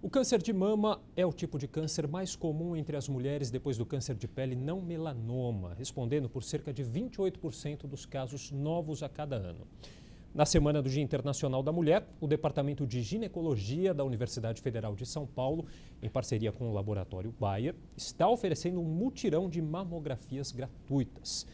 O câncer de mama é o tipo de câncer mais comum entre as mulheres depois do câncer de pele não melanoma, respondendo por cerca de 28% dos casos novos a cada ano. Na semana do Dia Internacional da Mulher, o Departamento de Ginecologia da Universidade Federal de São Paulo, em parceria com o Laboratório Bayer, está oferecendo um mutirão de mamografias gratuitas.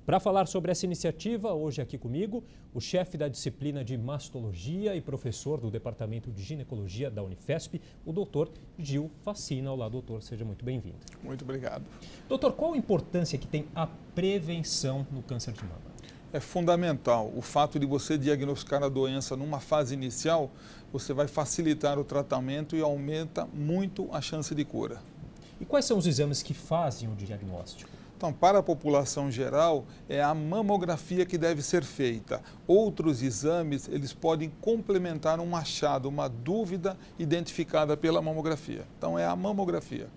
Para falar sobre essa iniciativa, hoje aqui comigo, o chefe da disciplina de mastologia e professor do Departamento de Ginecologia da Unifesp, o doutor Gil Facina. Olá, doutor, seja muito bem-vindo. Muito obrigado. Doutor, qual a importância que tem a prevenção no câncer de mama? É fundamental. O fato de você diagnosticar a doença numa fase inicial, você vai facilitar o tratamento e aumenta muito a chance de cura. E quais são os exames que fazem o diagnóstico? Então, para a população geral, é a mamografia que deve ser feita. Outros exames, eles podem complementar um achado, uma dúvida identificada pela mamografia. Então, é a mamografia.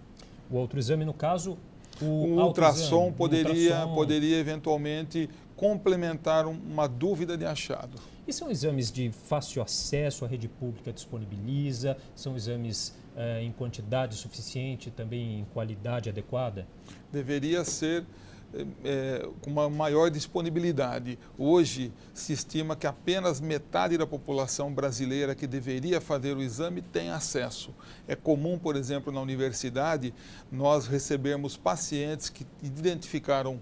O outro exame, no caso, o ultrassom poderia eventualmente complementar uma dúvida de achado. E são exames de fácil acesso, a rede pública disponibiliza? São exames em quantidade suficiente, também em qualidade adequada? Deveria ser com uma maior disponibilidade. Hoje se estima que apenas metade da população brasileira que deveria fazer o exame tem acesso. É comum, por exemplo, na universidade, nós recebermos pacientes que identificaram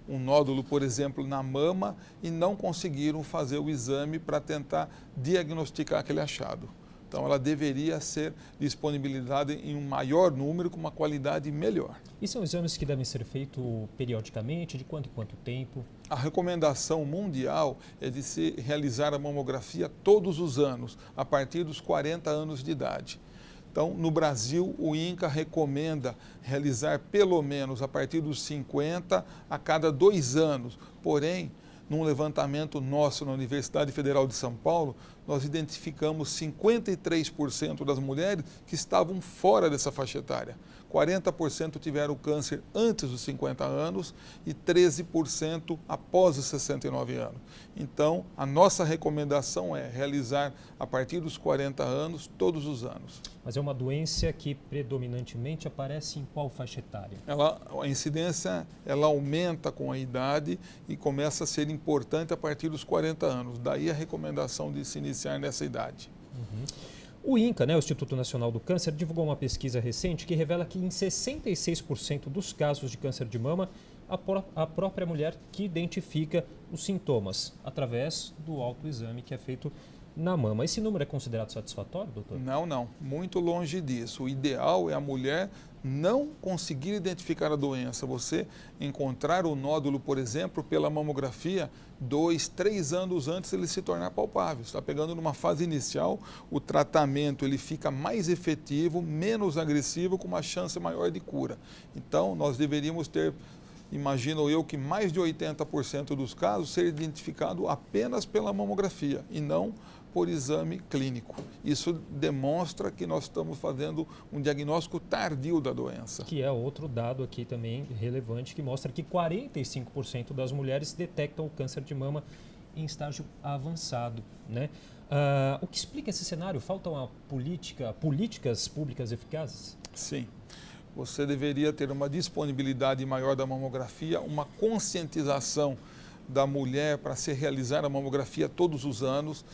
um nódulo, por exemplo, na mama e não conseguiram fazer o exame para tentar diagnosticar aquele achado. Então, ela deveria ser disponibilizada em um maior número, com uma qualidade melhor. E são exames que devem ser feitos periodicamente, de quanto em quanto tempo? A recomendação mundial é de se realizar a mamografia todos os anos, a partir dos 40 anos de idade. Então, no Brasil, o INCA recomenda realizar pelo menos a partir dos 50 a cada 2 anos. Porém, num levantamento nosso na Universidade Federal de São Paulo, nós identificamos 53% das mulheres que estavam fora dessa faixa etária. 40% tiveram câncer antes dos 50 anos e 13% após os 69 anos. Então, a nossa recomendação é realizar a partir dos 40 anos, todos os anos. Mas é uma doença que predominantemente aparece em qual faixa etária? A incidência ela aumenta com a idade e começa a ser importante a partir dos 40 anos. Daí a recomendação de se iniciar nessa idade. O INCA, o Instituto Nacional do Câncer, divulgou uma pesquisa recente que revela que em 66% dos casos de câncer de mama, a própria mulher que identifica os sintomas através do autoexame que é feito na mama. Esse número é considerado satisfatório, doutor? Não. Muito longe disso. O ideal é a mulher não conseguir identificar a doença. Você encontrar o nódulo, por exemplo, pela mamografia, 2, 3 anos antes ele se tornar palpável. Está pegando numa fase inicial, o tratamento ele fica mais efetivo, menos agressivo, com uma chance maior de cura. Então, nós deveríamos ter, imagino eu, que mais de 80% dos casos ser identificado apenas pela mamografia e não por exame clínico. Isso demonstra que nós estamos fazendo um diagnóstico tardio da doença. Que é outro dado aqui também relevante, que mostra que 45% das mulheres detectam o câncer de mama em estágio avançado, o que explica esse cenário? Falta uma políticas públicas eficazes? Sim. Você deveria ter uma disponibilidade maior da mamografia, uma conscientização da mulher para se realizar a mamografia todos os anos.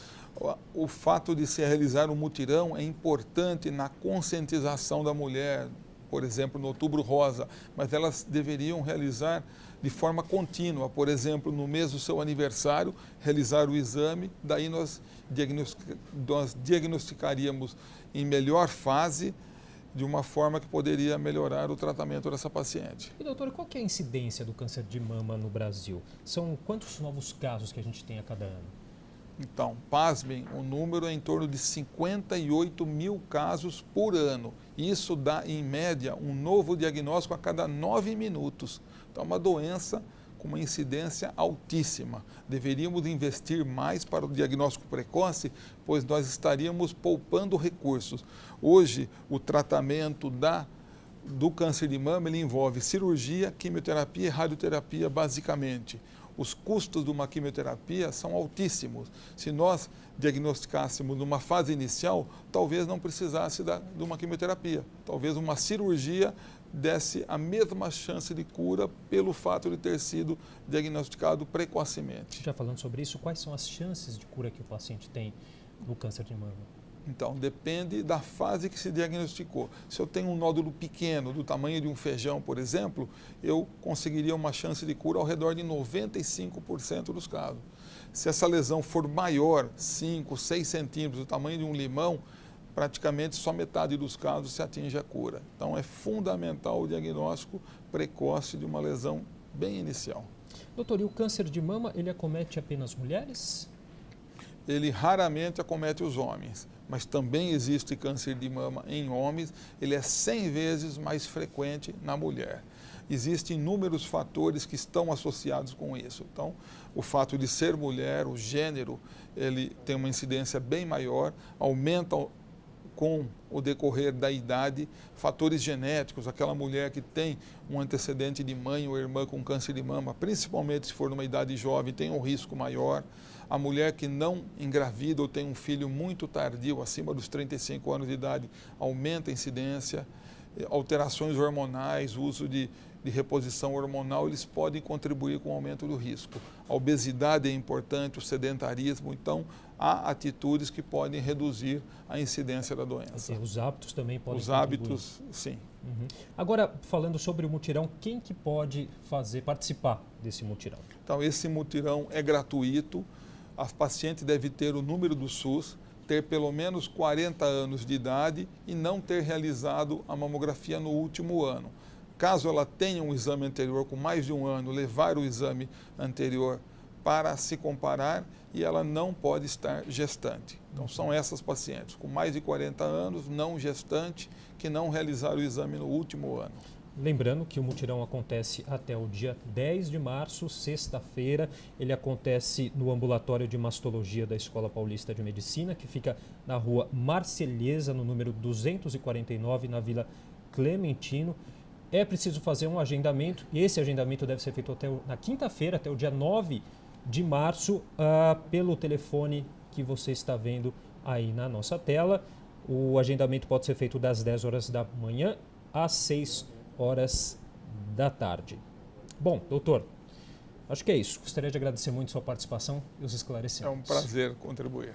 O fato de se realizar um mutirão é importante na conscientização da mulher, por exemplo, no Outubro Rosa, mas elas deveriam realizar de forma contínua, por exemplo, no mês do seu aniversário, realizar o exame, daí nós diagnosticaríamos em melhor fase, de uma forma que poderia melhorar o tratamento dessa paciente. E doutor, qual que é a incidência do câncer de mama no Brasil? São quantos novos casos que a gente tem a cada ano? Então, pasmem, o número é em torno de 58 mil casos por ano. Isso dá, em média, um novo diagnóstico a cada 9 minutos. Então, é uma doença com uma incidência altíssima. Deveríamos investir mais para o diagnóstico precoce, pois nós estaríamos poupando recursos. Hoje, o tratamento do câncer de mama ele envolve cirurgia, quimioterapia e radioterapia, basicamente. os custos de uma quimioterapia são altíssimos. Se nós diagnosticássemos numa fase inicial, talvez não precisasse de uma quimioterapia. Talvez uma cirurgia desse a mesma chance de cura pelo fato de ter sido diagnosticado precocemente. Já falando sobre isso, quais são as chances de cura que o paciente tem no câncer de mama? Então, depende da fase que se diagnosticou. Se eu tenho um nódulo pequeno, do tamanho de um feijão, por exemplo, eu conseguiria uma chance de cura ao redor de 95% dos casos. Se essa lesão for maior, 5, 6 centímetros, do tamanho de um limão, praticamente só metade dos casos se atinge a cura. Então, é fundamental o diagnóstico precoce de uma lesão bem inicial. Doutor, e o câncer de mama, ele acomete apenas mulheres? Ele raramente acomete os homens, mas também existe câncer de mama em homens, ele é 100 vezes mais frequente na mulher. Existem inúmeros fatores que estão associados com isso. Então, o fato de ser mulher, o gênero, ele tem uma incidência bem maior, aumenta com o decorrer da idade, fatores genéticos, aquela mulher que tem um antecedente de mãe ou irmã com câncer de mama, principalmente se for numa idade jovem, tem um risco maior. A mulher que não engravida ou tem um filho muito tardio, acima dos 35 anos de idade, aumenta a incidência. Alterações hormonais, uso de reposição hormonal, eles podem contribuir com o aumento do risco. A obesidade é importante, o sedentarismo, então há atitudes que podem reduzir a incidência da doença. Os hábitos também podem Os contribuir. hábitos, sim. Uhum. Agora, falando sobre o mutirão, quem que pode participar desse mutirão? Então, esse mutirão é gratuito, a paciente deve ter o número do SUS, ter pelo menos 40 anos de idade e não ter realizado a mamografia no último ano. Caso ela tenha um exame anterior com mais de um ano, levar o exame anterior para se comparar e ela não pode estar gestante. Então, são essas pacientes com mais de 40 anos, não gestante, que não realizaram o exame no último ano. Lembrando que o mutirão acontece até o dia 10 de março, sexta-feira. Ele acontece no ambulatório de mastologia da Escola Paulista de Medicina, que fica na rua Marselhesa, no número 249, na Vila Clementino. É preciso fazer um agendamento, e esse agendamento deve ser feito na quinta-feira, até o dia 9 de março, pelo telefone que você está vendo aí na nossa tela. O agendamento pode ser feito das 10 horas da manhã às 6 horas da tarde. Bom, doutor, acho que é isso. Gostaria de agradecer muito a sua participação e os esclarecimentos. É um prazer contribuir.